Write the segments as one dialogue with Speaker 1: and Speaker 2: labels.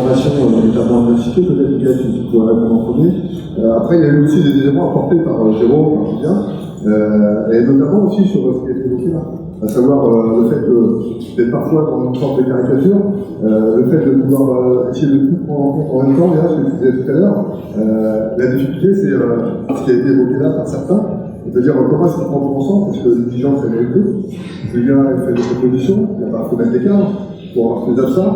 Speaker 1: formation notamment diversifiée, peut-être Miguel tu pourrais répondre en premier. Après, il y a eu aussi des éléments apportés par Jérôme, et notamment aussi sur ce qui a été évoqué là, à savoir le fait d'être parfois dans une sorte de caricature, le fait de pouvoir essayer de tout prendre en compte en même temps, et là, ce que tu disais tout à l'heure, la difficulté, c'est ce qui a été évoqué là par certains, c'est-à-dire comment est-ce qu'on prend tout ensemble, parce que l'exigence est méritée, Julien fait des propositions, il n'y a pas à faut mettre des cadres pour avoir fait ça.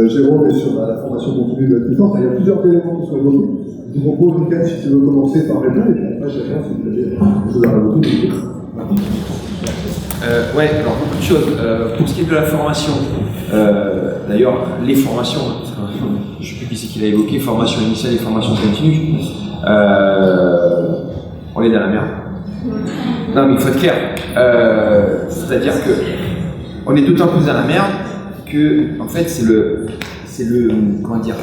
Speaker 1: Jérôme est sur la formation continue de la plus forte. Il y a plusieurs éléments qui sont évoqués. Je vous propose, Mickaël, si tu veux commencer par répondre, et puis après, chacun, si vous avez des choses à rajouter.
Speaker 2: Ouais, alors beaucoup de choses. Pour ce qui est de la formation, d'ailleurs, les formations, je ne sais plus qui c'est qui l'a évoqué, formation initiale et formation continue, on est dans la merde. Non, mais il faut être clair. C'est-à-dire que on est d'autant plus dans la merde que, en fait, c'est le comment dire,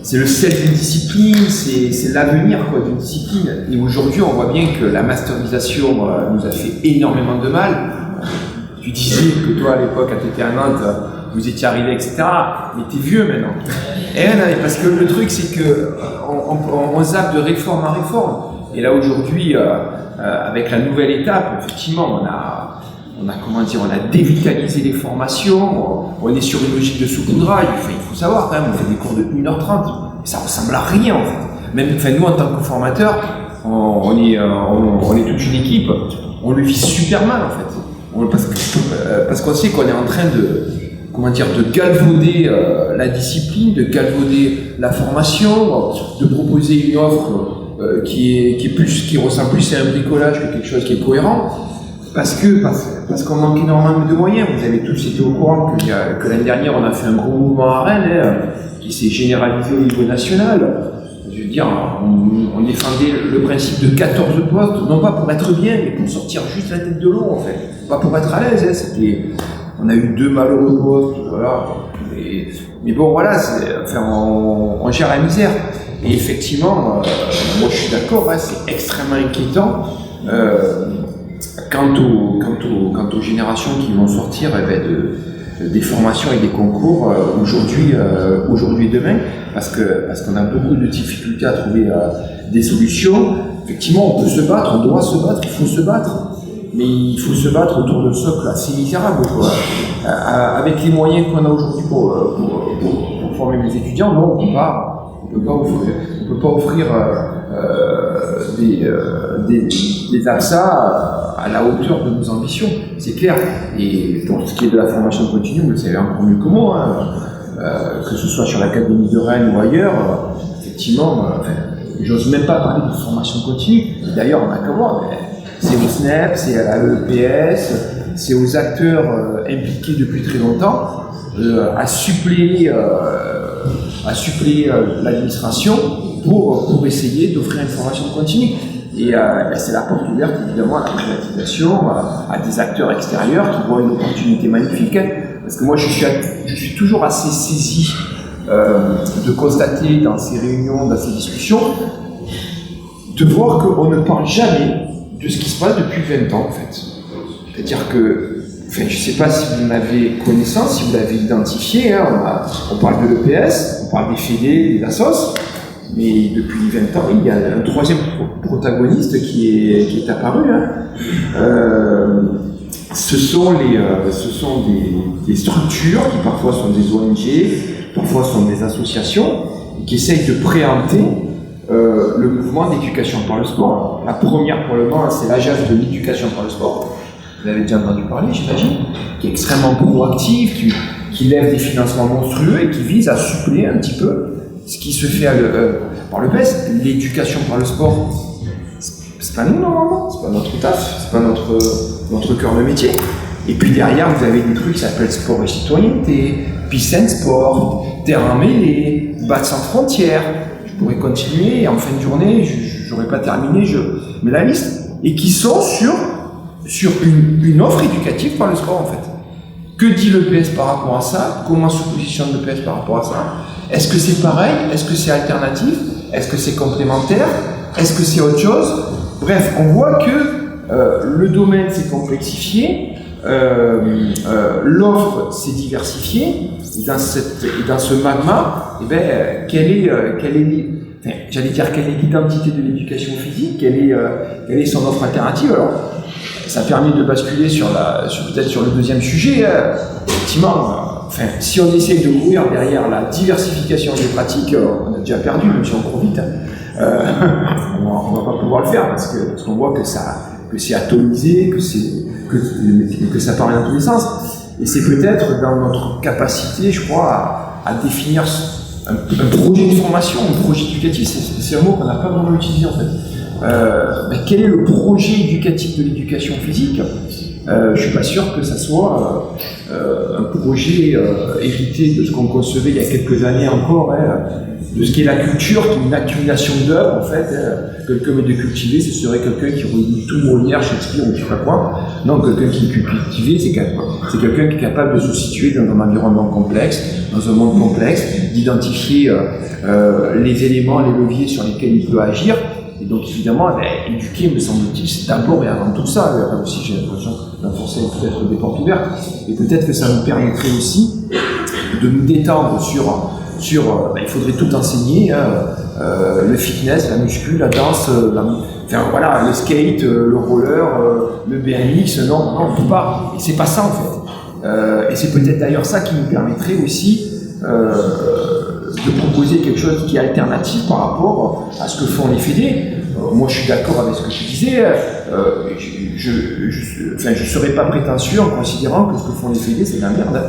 Speaker 2: c'est le sel d'une discipline, c'est l'avenir d'une discipline. Et aujourd'hui, on voit bien que la masterisation nous a fait énormément de mal. Tu disais que toi, à l'époque, quand tu étais à Nantes, vous étiez arrivé, etc. Mais t'es vieux maintenant. Et non, parce que le truc, c'est que on zappe de réforme en réforme. Et là, aujourd'hui, avec la nouvelle étape, effectivement, on a dévitalisé les formations, on est sur une logique de saupoudrage. Enfin, il faut savoir quand même, on fait des cours de 1h30, ça ressemble à rien en fait. Même nous, en tant que formateurs, on est toute une équipe, on le vit super mal en fait. Parce qu'on sait qu'on est en train de galvauder la discipline, de galvauder la formation, de proposer une offre qui ressemble plus à un bricolage que quelque chose qui est cohérent. Parce qu'on manque énormément de moyens. Vous avez tous été au courant que l'année dernière, on a fait un gros mouvement à Rennes qui s'est généralisé au niveau national. Je veux dire, on défendait le principe de 14 postes, non pas pour être bien, mais pour sortir juste la tête de l'eau, en fait. Pas pour être à l'aise. On a eu 2 malheureux postes, voilà. Mais bon, voilà, on gère la misère. Et effectivement, moi je suis d'accord, c'est extrêmement inquiétant. Quant aux générations qui vont sortir des formations et des concours aujourd'hui et demain, parce qu'on a beaucoup de difficultés à trouver des solutions. Effectivement, on peut se battre, on doit se battre, il faut se battre, mais il faut se battre autour de socles assez misérables, quoi. Avec les moyens qu'on a aujourd'hui pour former les étudiants, non, on peut pas offrir des APSA à la hauteur de nos ambitions, c'est clair. Et pour ce qui est de la formation continue, vous le savez encore mieux que moi, que ce soit sur l'Académie de Rennes ou ailleurs, effectivement, j'ose même pas parler de formation continue. D'ailleurs, on a qu'à voir, c'est au SNEP, c'est à l'EPS, c'est aux acteurs impliqués depuis très longtemps à suppléer l'administration pour essayer d'offrir une formation continue. Et c'est la porte ouverte évidemment à la privatisation, à des acteurs extérieurs qui voient une opportunité magnifique. Parce que moi je suis toujours assez saisi de constater dans ces réunions, dans ces discussions, de voir qu'on ne parle jamais de ce qui se passe depuis 20 ans en fait. C'est-à-dire que, je ne sais pas si vous en avez connaissance, si vous l'avez identifié, on parle de l'EPS, on parle des fédés, des assos, mais depuis 20 ans, il y a un troisième protagoniste qui est apparu. Ce sont des structures qui parfois sont des ONG, parfois sont des associations, qui essayent de préempter le mouvement d'éducation par le sport. La première pour le moment, c'est l'agence de l'éducation par le sport. Vous avez déjà entendu parler, j'imagine, qui est extrêmement proactive, qui lève des financements monstrueux et qui vise à suppléer un petit peu ce qui se fait par le PES. L'éducation par le sport, c'est pas nous normalement, c'est pas notre taf, c'est pas notre cœur de métier. Et puis derrière, vous avez des trucs qui s'appellent sport et citoyenneté, peace and sport, terrain mêlé, BAT sans frontières. Je pourrais continuer et en fin de journée, j'aurais pas terminé, mais la liste, et qui sont sur une offre éducative par le sport en fait. Que dit l'EPS par rapport à ça? Comment se positionne l'EPS par rapport à ça? Est-ce que c'est pareil? Est-ce que c'est alternatif? Est-ce que c'est complémentaire? Est-ce que c'est autre chose? Bref, on voit que le domaine s'est complexifié, l'offre s'est diversifiée, et dans ce magma, quelle est l'identité de l'éducation physique, quelle est son offre alternative. Alors, ça permet de basculer peut-être sur le deuxième sujet. Effectivement, si on essaie de courir derrière la diversification des pratiques, on a déjà perdu, même si on court vite. On va pas pouvoir le faire parce qu'on voit que c'est atomisé, que ça part dans tous les sens. Et c'est peut-être dans notre capacité, je crois, à définir un projet de formation, un projet éducatif. C'est un mot qu'on n'a pas vraiment utilisé en fait. Quel est le projet éducatif de l'éducation physique? Je ne suis pas sûr que ça soit un projet hérité de ce qu'on concevait il y a quelques années encore, de ce qu'est la culture, qui est une accumulation d'œuvres en fait. Quelqu'un de cultivé, ce serait quelqu'un qui relie tout Molière, Shakespeare ou je ne sais pas quoi. Non, quelqu'un qui est cultivé, c'est quelqu'un qui est capable de se situer dans un environnement complexe, dans un monde complexe, d'identifier les éléments, les leviers sur lesquels il peut agir. Et donc évidemment, éduquer, me semble-t-il, c'est d'abord et avant tout ça. Là aussi, j'ai l'impression d'enfoncer peut-être des portes ouvertes. Et peut-être que ça nous permettrait aussi de nous détendre sur il faudrait tout enseigner, le fitness, la muscu, la danse, le skate, le roller, le BMX, non, on ne peut pas. Et c'est pas ça en fait. Et c'est peut-être d'ailleurs ça qui nous permettrait aussi de proposer quelque chose qui est alternatif par rapport à ce que font les fédés. Moi, je suis d'accord avec ce que tu disais. Je ne serais pas prétentieux en considérant que ce que font les fédés, c'est de la merde.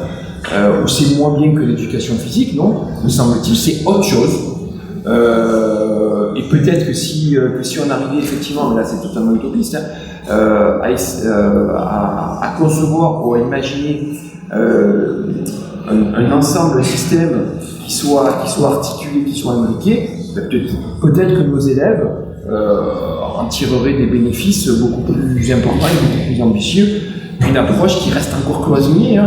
Speaker 2: Ou c'est moins bien que l'éducation physique, non, me semble-t-il, c'est autre chose. Et peut-être que si on arrivait effectivement, là c'est totalement utopiste, à concevoir ou à imaginer un ensemble, un système qui soit articulé, qui soit imbriqué, peut-être que nos élèves en tireraient des bénéfices beaucoup plus importants et beaucoup plus ambitieux qu'une approche qui reste encore cloisonnée.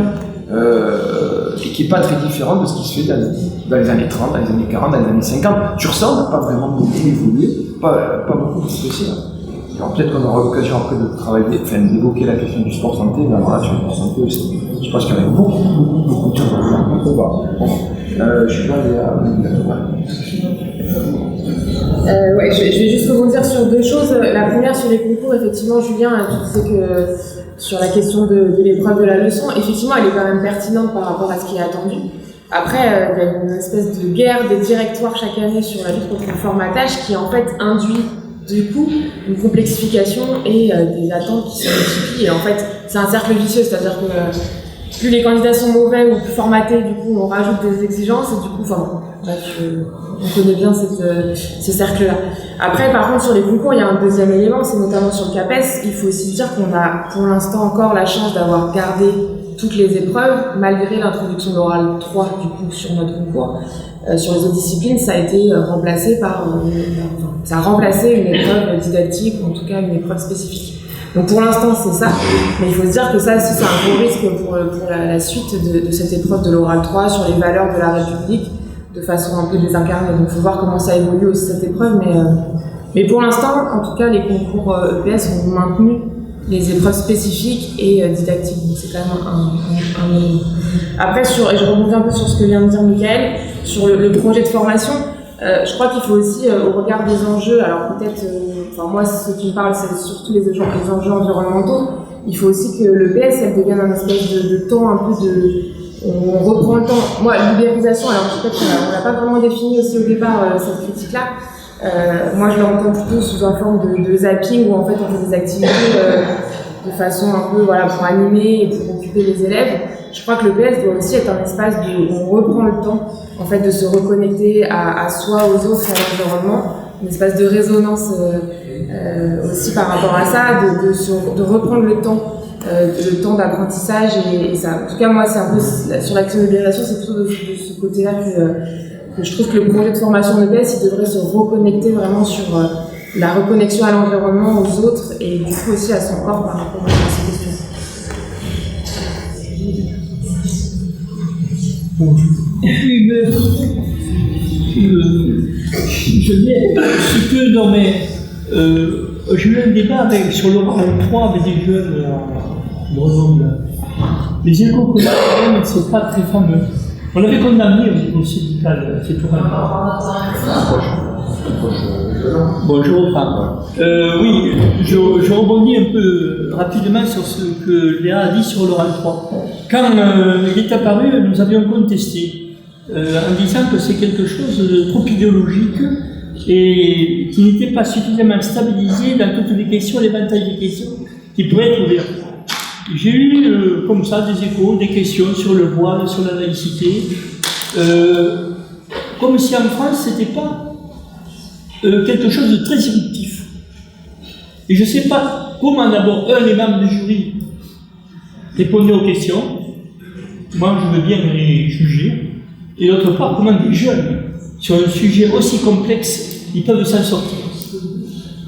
Speaker 2: Et qui n'est pas très différent de ce qui se fait dans les années 30, dans les années 40, dans les années 50. Tu ressens, n'a pas vraiment beaucoup évolué, pas beaucoup progressé. Alors peut-être qu'on aura l'occasion après de travailler, d'évoquer la question du sport santé, mais alors là, sur le sport santé, je pense qu'il y avait beaucoup de choses à faire. Je suis là,
Speaker 3: je vais juste rebondir sur deux choses. La première, sur les concours, effectivement, Julien, tu disais que sur la question de l'épreuve de la leçon, effectivement, elle est quand même pertinente par rapport à ce qui est attendu. Après, il y a une espèce de guerre des directoires chaque année sur la lutte contre le formatage qui, en fait, induit du coup une complexification et des attentes qui se multiplient. Et en fait, c'est un cercle vicieux, c'est-à-dire que plus les candidats sont mauvais ou plus formatés, du coup, on rajoute des exigences et du coup, on connaît bien ce cercle-là. Après, par contre, sur les concours, il y a un deuxième élément, c'est notamment sur le CAPES. Il faut aussi dire qu'on a pour l'instant encore la chance d'avoir gardé toutes les épreuves, malgré l'introduction de l'oral 3 du coup sur notre concours. Sur les autres disciplines, ça a été remplacé ça a remplacé une épreuve didactique, ou en tout cas une épreuve spécifique. Donc pour l'instant, c'est ça, mais il faut se dire que ça aussi, c'est un gros risque pour la suite de cette épreuve de l'oral 3 sur les valeurs de la République, de façon un peu désincarnée. Donc il faut voir comment ça évolue aussi cette épreuve, mais pour l'instant, en tout cas, les concours EPS ont maintenu les épreuves spécifiques et didactiques. Donc c'est quand même un élément. Après, et je rebondis un peu sur ce que vient de dire Michael, sur le projet de formation, je crois qu'il faut aussi, au regard des enjeux, alors peut-être, moi ce qui me parle, c'est surtout les enjeux environnementaux. Il faut aussi que le PS, elle devienne un espèce de temps un peu on reprend le temps. Moi, libéralisation, alors peut-être qu'on l'a pas vraiment défini aussi au départ, cette critique-là. Moi, je l'entends plutôt sous une forme de zapping où en fait on fait des activités de façon un peu pour animer et pour occuper les élèves. Je crois que le PS doit aussi être un espace où on reprend le temps en fait de se reconnecter à soi, aux autres, à l'environnement, un espace de résonance aussi par rapport à ça, de reprendre le temps d'apprentissage et ça. En tout cas, moi, c'est un peu sur l'action de libération, c'est plutôt de ce côté-là que je trouve que le projet de formation de PS, il devrait se reconnecter vraiment sur la reconnexion à l'environnement, aux autres et du coup aussi à son corps par rapport à ces questions.
Speaker 4: Je viens un petit peu dans mes. J'ai eu un débat sur l'oral 3 avec des jeunes Grenoble. Les échos que l'on a, c'est pas très fameux. On l'avait condamné au niveau syndical, c'est tout rapide. Bon, je reprends. Oui, je rebondis un peu rapidement sur ce que Léa a dit sur Laurent III. Quand il est apparu, nous avions contesté en disant que c'est quelque chose de trop idéologique et qui n'était pas suffisamment stabilisé dans toutes les questions, l'éventail des questions qui pouvaient être ouvertes. J'ai eu comme ça des échos, des questions sur le voile, sur la laïcité, comme si en France c'était pas quelque chose de très éruptif. Et je ne sais pas comment d'abord, les membres du jury répondaient aux questions, moi je veux bien les juger, et d'autre part, comment des jeunes, sur un sujet aussi complexe, ils peuvent s'en sortir.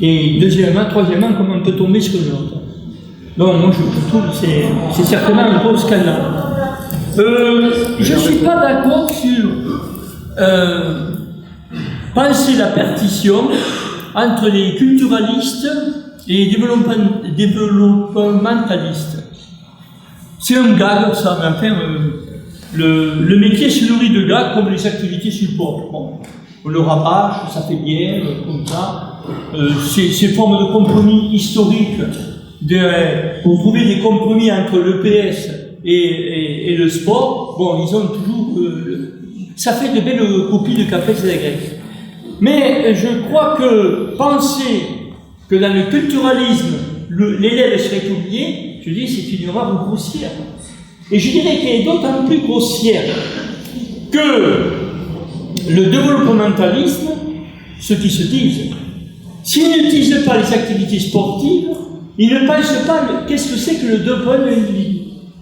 Speaker 4: Et deuxièmement, troisièmement, comment on peut tomber sur une autre. Donc moi je trouve que c'est certainement un gros scandale. Je ne suis pas d'accord sur penser la partition entre les culturalistes et les développementalistes. C'est un gag, ça, mais enfin, le métier se nourrit de gags comme les activités support. Bon, on le rabâche, ça fait bien, comme ça. Ces formes de compromis historiques, pour trouver des compromis entre le PS et le sport, bon, ils ont toujours... ça fait de belles copies de Capes et la Grecque. Mais je crois que penser que dans le culturalisme, l'élève serait oublié, je dis c'est une erreur grossière. Et je dirais qu'elle est d'autant plus grossière que le développementalisme, ceux qui se disent, s'ils n'utilisent pas les activités sportives, ils ne pensent pas qu'est-ce que c'est que le développement de l'individu.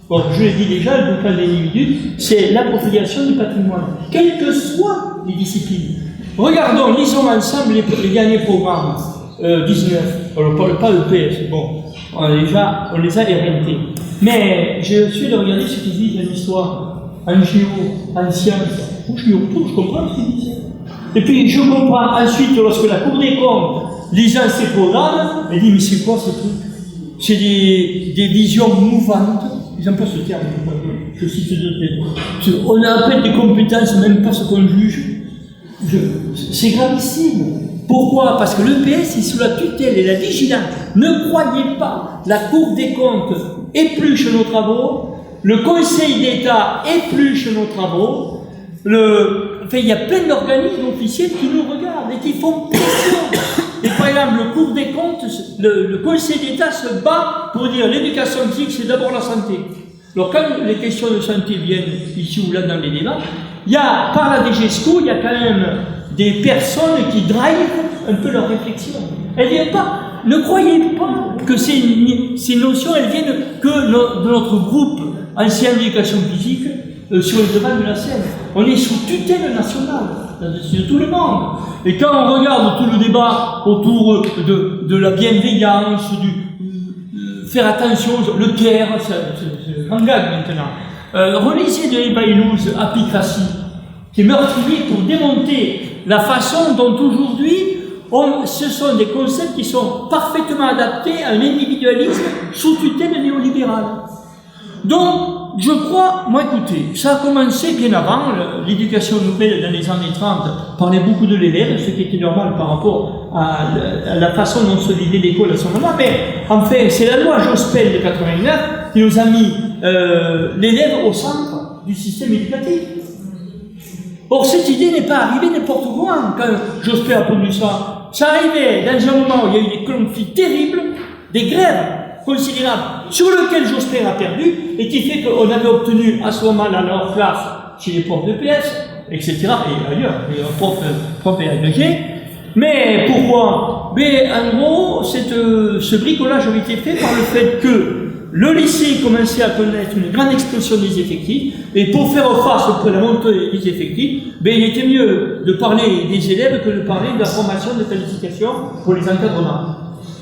Speaker 4: Bon, je l'ai dit déjà, le développement de l'individu, c'est l'appropriation du patrimoine, quelles que soient les disciplines. Regardons, lisons ensemble les derniers programmes 19. On ne parle pas EPS, bon, on les a éreintés. Mais j'ai essayé de regarder ce qu'ils disent en histoire, en géo, en sciences. Je comprends ce qu'ils disent. Et puis je comprends ensuite lorsque la Cour des comptes, lisant ces programmes, elle dit mais c'est quoi ce truc? C'est des visions mouvantes. Ils n'aiment pas ce terme, je cite deux termes. On a à peine des compétences, même pas ce qu'on juge. C'est gravissime. Pourquoi? Parce que l'EPS est sous la tutelle et la vigilance. Ne croyez pas, la Cour des comptes épluche nos travaux, le Conseil d'État épluche nos travaux, enfin, il y a plein d'organismes officiels qui nous regardent et qui font pression. Et par exemple, le Cour des comptes, le Conseil d'État se bat pour dire l'éducation physique, c'est d'abord la santé. Alors quand les questions de santé viennent ici ou là dans les débats, il y a, par la DGESCO, il y a quand même des personnes qui drivent un peu leur réflexion. Elles viennent pas, ne croyez pas que ces notions, elles viennent que de notre groupe ancien d'éducation physique sur le devant de la scène. On est sous tutelle nationale, de tout le monde. Et quand on regarde tout le débat autour de la bienveillance, faire attention, le CARE, c'est un gag maintenant. Relisez de Eva Illouz, Apicratie, qui est meurtrier pour démonter la façon dont aujourd'hui, ce sont des concepts qui sont parfaitement adaptés à un individualisme sous tutelle néolibérale. Donc, je crois, moi écoutez, ça a commencé bien avant, l'éducation nouvelle dans les années 30 parlait beaucoup de l'élève, ce qui était normal par rapport à la façon dont se vivait l'école à ce moment-là, mais enfin, c'est la loi Jospin de 89 qui nous a mis l'élève au centre du système éducatif. Or, cette idée n'est pas arrivée n'importe comment quand Jospin a produit ça. Ça arrivait dans un moment où il y a eu des conflits terribles, des grèves considérables sur lesquelles Jospin a perdu et qui fait qu'on avait obtenu à ce moment-là leur classe chez les profs de PS, etc. et ailleurs, les profs et agrégés. Mais pourquoi? Mais en gros, ce bricolage avait été fait par le fait que le lycée commençait à connaître une grande explosion des effectifs, et pour faire face à la montée des effectifs, il était mieux de parler des élèves que de parler de la formation de qualification pour les encadrements.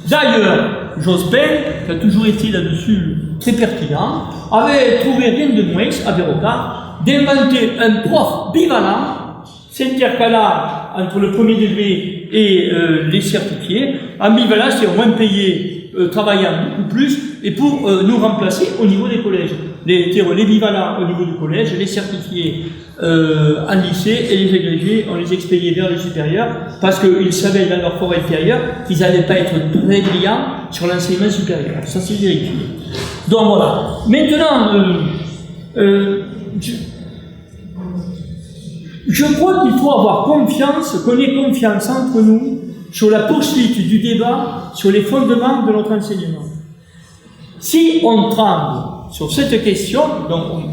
Speaker 4: D'ailleurs, Jospin, qui a toujours été là-dessus très pertinent, avait trouvé rien de moins, à Verocard, d'inventer un prof bivalent, s'intercalant entre le premier degré et les certifiés. Ambivalence, c'est au moins payer, travaillant beaucoup plus, et pour nous remplacer au niveau des collèges. Les bivalents au niveau du collège, les certifiés en lycée et les agrégés, on les expédiait vers le supérieur parce qu'ils savaient dans leur fort intérieur qu'ils n'allaient pas être très brillants sur l'enseignement supérieur. Ça, c'est vérifié. Donc voilà. Maintenant, je crois qu'il faut avoir confiance, qu'on ait confiance entre nous sur la poursuite du débat sur les fondements de notre enseignement. Si on tremble sur cette question, donc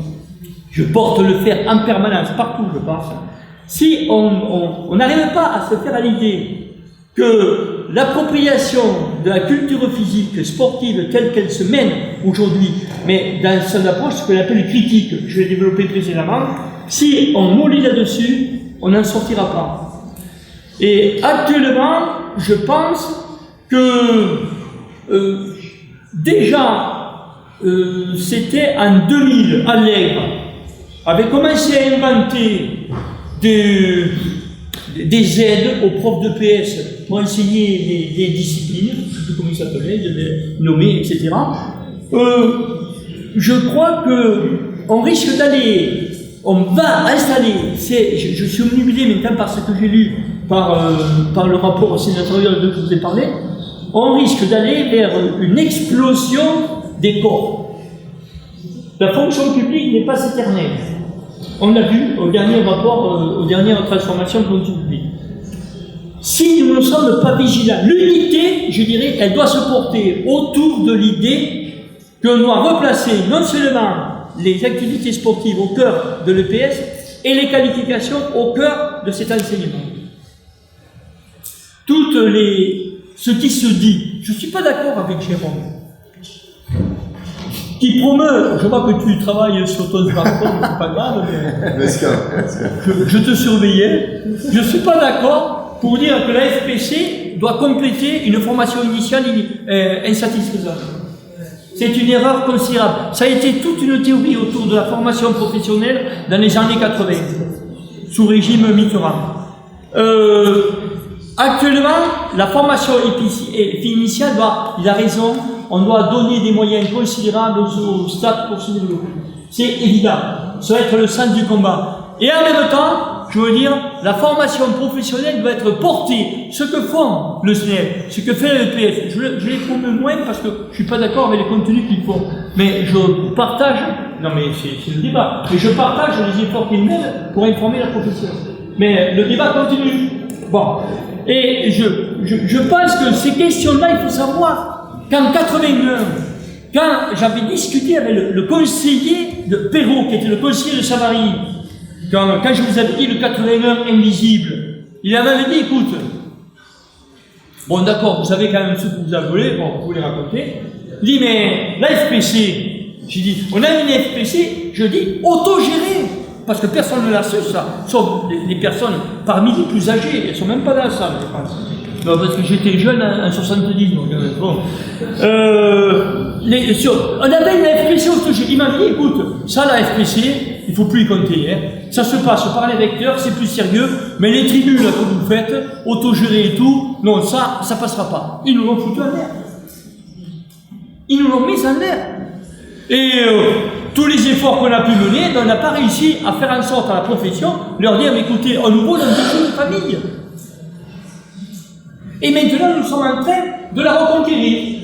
Speaker 4: je porte le fer en permanence partout où je passe, si on n'arrive pas à se faire à l'idée que l'appropriation de la culture physique sportive telle qu'elle se mène aujourd'hui, mais dans son approche, ce qu'on appelle critique, je l'ai développé précédemment, si on mollit là-dessus, on n'en sortira pas. Et actuellement, je pense que déjà, c'était en 2000, Allègre avait commencé à inventer des aides aux profs de PS pour enseigner des disciplines, je ne sais plus comment ils s'appelaient, ils avaient nommé, etc. Je crois qu'on risque d'aller, on va installer, je suis omnibulé maintenant par ce que j'ai lu, par le rapport sénatorial dont je vous ai parlé, on risque d'aller vers une explosion des corps. La fonction publique n'est pas éternelle. On l'a vu au dernier rapport, aux dernières transformations de la fonction publique. Si nous ne sommes pas vigilants, l'unité, je dirais, elle doit se porter autour de l'idée qu'on doit replacer non seulement les activités sportives au cœur de l'EPS et les qualifications au cœur de cet enseignement. Ce qui se dit, je ne suis pas d'accord avec Jérôme, qui promeut, je vois que tu travailles sur ton smartphone, c'est pas grave, mais je te surveillais, je ne suis pas d'accord pour dire que la FPC doit compléter une formation initiale insatisfaisante. C'est une erreur considérable. Ça a été toute une théorie autour de la formation professionnelle dans les années 80, sous régime Mitterrand. Actuellement, la formation initiale il a raison, on doit donner des moyens considérables aux stades pour se développer. C'est évident, ça va être le centre du combat. Et en même temps, je veux dire, la formation professionnelle doit être portée. Ce que font le SNEL, ce que fait le EPF, je les trouve moins parce que je ne suis pas d'accord avec les contenus qu'ils font. Mais je partage, non mais c'est le débat, mais je partage les efforts qu'ils mènent pour informer la profession. Mais le débat continue. Bon. Et je pense que ces questions-là, il faut savoir qu'en 81, quand j'avais discuté avec le conseiller de Perrault, qui était le conseiller de Savary, quand je vous avais dit le 81 invisible, il m'avait dit, écoute, bon d'accord, vous savez quand même ce que vous avez volé, bon, vous les raconter. Il dit, mais la FPC, j'ai dit, on a une FPC, je dis, autogérée. Parce que personne ne l'a su, ça. Sauf les personnes parmi les plus âgées, elles ne sont même pas dans la salle, je pense. Non, parce que j'étais jeune en 70, donc bon. On avait une FPC autogérée. Il m'a dit, écoute, ça, la FPC, il ne faut plus y compter. Hein. Ça se passe par les recteurs, c'est plus sérieux, mais les tribunes que vous faites, autogérées et tout, non, ça ne passera pas. Ils nous l'ont foutu en l'air. Ils nous l'ont mis en l'air. Et tous les efforts qu'on a pu mener, on n'a pas réussi à faire en sorte à la profession, leur dire, mais écoutez, on nous vaut dans une famille. Et maintenant, nous sommes en train de la reconquérir.